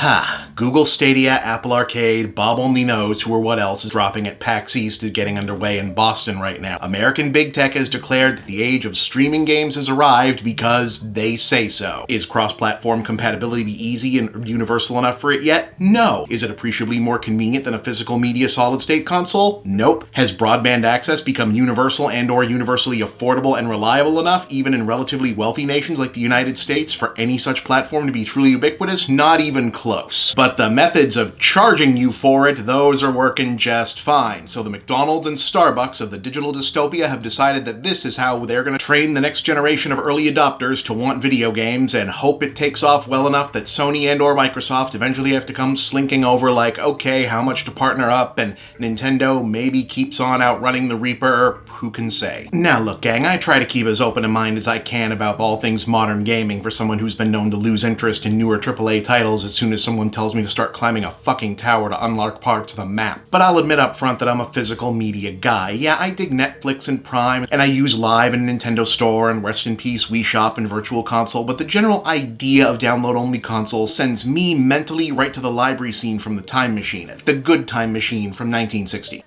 Ha! Google Stadia, Apple Arcade, Bob only knows who or what else is dropping at PAX East is getting underway in Boston right now. American big tech has declared that the age of streaming games has arrived because they say so. Is cross-platform compatibility easy and universal enough for it yet? No. Is it appreciably more convenient than a physical media solid-state console? Nope. Has broadband access become universal and/or universally affordable and reliable enough, even in relatively wealthy nations like the United States, for any such platform to be truly ubiquitous? Not even close. But the methods of charging you for it, those are working just fine. So the McDonald's and Starbucks of the digital dystopia have decided that this is how they're going to train the next generation of early adopters to want video games and hope it takes off well enough that Sony and or Microsoft eventually have to come slinking over like, okay, how much to partner up, and Nintendo maybe keeps on outrunning the Reaper, who can say. Now look gang, I try to keep as open a mind as I can about all things modern gaming for someone who's been known to lose interest in newer AAA titles as soon as someone tells me to start climbing a fucking tower to unlock parts of the map. But I'll admit up front that I'm a physical media guy. Yeah, I dig Netflix and Prime, and I use Live and Nintendo Store and rest in peace Wii Shop and Virtual Console, but the general idea of download-only consoles sends me mentally right to the library scene from The Time Machine, the good time machine from 1960.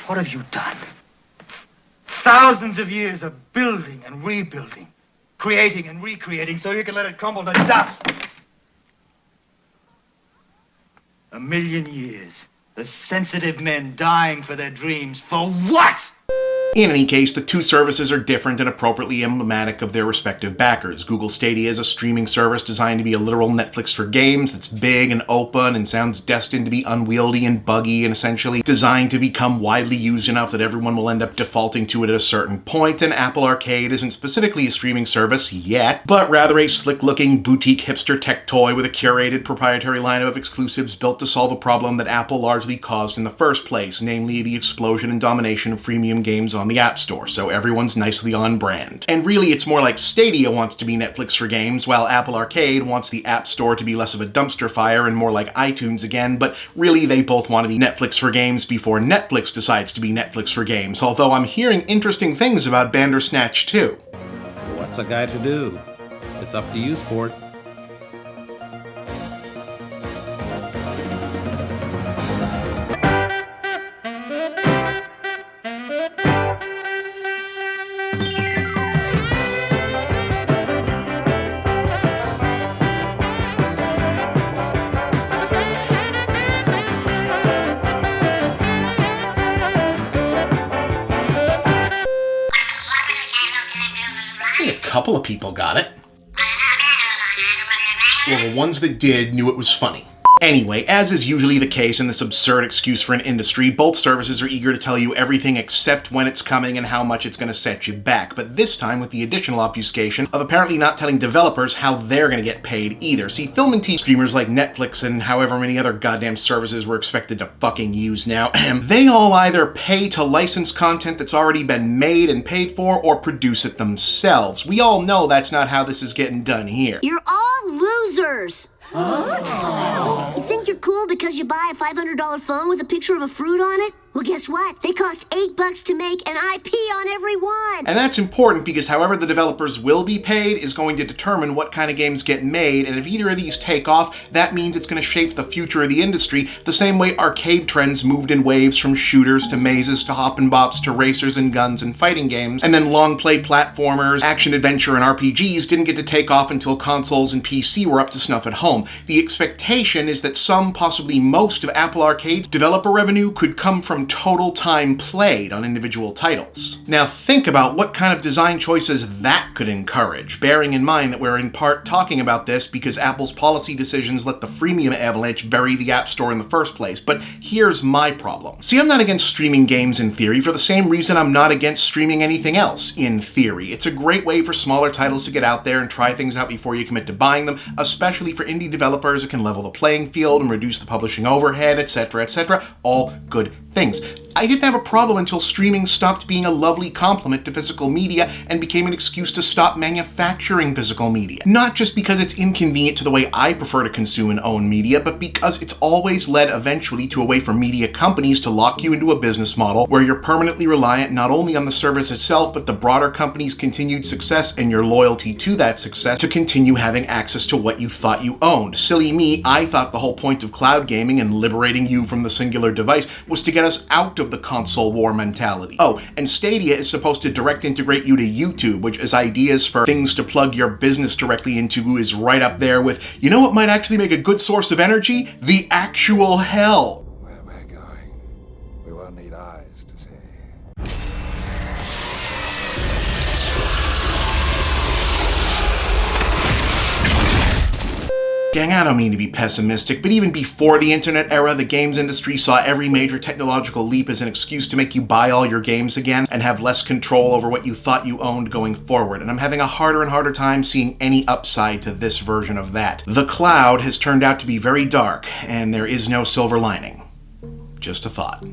What have you done? Thousands of years of building and rebuilding, creating and recreating so you can let it crumble to dust. A million years, the sensitive men dying for their dreams. For what? In any case, the two services are different and appropriately emblematic of their respective backers. Google Stadia is a streaming service designed to be a literal Netflix for games that's big and open and sounds destined to be unwieldy and buggy and essentially designed to become widely used enough that everyone will end up defaulting to it at a certain point. And Apple Arcade isn't specifically a streaming service yet, but rather a slick-looking boutique hipster tech toy with a curated proprietary lineup of exclusives built to solve a problem that Apple largely caused in the first place, namely the explosion and domination of freemium games on the App Store, so everyone's nicely on brand. And really, it's more like Stadia wants to be Netflix for games, while Apple Arcade wants the App Store to be less of a dumpster fire and more like iTunes again, but really they both want to be Netflix for games before Netflix decides to be Netflix for games, although I'm hearing interesting things about Bandersnatch too. What's a guy to do? It's up to you, sport. A couple of people got it. Well, the ones that did knew it was funny. Anyway, as is usually the case in this absurd excuse for an industry, both services are eager to tell you everything except when it's coming and how much it's going to set you back, but this time with the additional obfuscation of apparently not telling developers how they're going to get paid either. See, film and TV streamers like Netflix and however many other goddamn services we're expected to fucking use now, they all either pay to license content that's already been made and paid for or produce it themselves. We all know that's not how this is getting done here. You're all losers! You think you're cool because you buy a $500 phone with a picture of a fruit on it? Well, guess what? They cost $8 to make, and I pee on every one. And that's important because however the developers will be paid is going to determine what kind of games get made, and if either of these take off, that means it's going to shape the future of the industry the same way arcade trends moved in waves from shooters to mazes to hop and bops to racers and guns and fighting games, and then long play platformers, action adventure, and RPGs didn't get to take off until consoles and PC were up to snuff at home. The expectation is that some, possibly most, of Apple Arcade's developer revenue could come from total time played on individual titles. Now think about what kind of design choices that could encourage, bearing in mind that we're in part talking about this because Apple's policy decisions let the freemium avalanche bury the App Store in the first place. But here's my problem. See, I'm not against streaming games in theory for the same reason I'm not against streaming anything else in theory. It's a great way for smaller titles to get out there and try things out before you commit to buying them, especially for indie developers. It can level the playing field and reduce the publishing overhead, etc., etc. All good things. I didn't have a problem until streaming stopped being a lovely complement to physical media and became an excuse to stop manufacturing physical media. Not just because it's inconvenient to the way I prefer to consume and own media, but because it's always led eventually to a way for media companies to lock you into a business model where you're permanently reliant not only on the service itself, but the broader company's continued success and your loyalty to that success to continue having access to what you thought you owned. Silly me, I thought the whole point of cloud gaming and liberating you from the singular device was to get us out of the console war mentality. Oh, and Stadia is supposed to direct integrate you to YouTube, which is ideas for things to plug your business directly into is right up there with, you know what might actually make a good source of energy? The actual hell. Where we're going, we won't need eyes to see. Gang, I don't mean to be pessimistic, but even before the internet era, the games industry saw every major technological leap as an excuse to make you buy all your games again and have less control over what you thought you owned going forward. And I'm having a harder and harder time seeing any upside to this version of that. The cloud has turned out to be very dark, and there is no silver lining. Just a thought.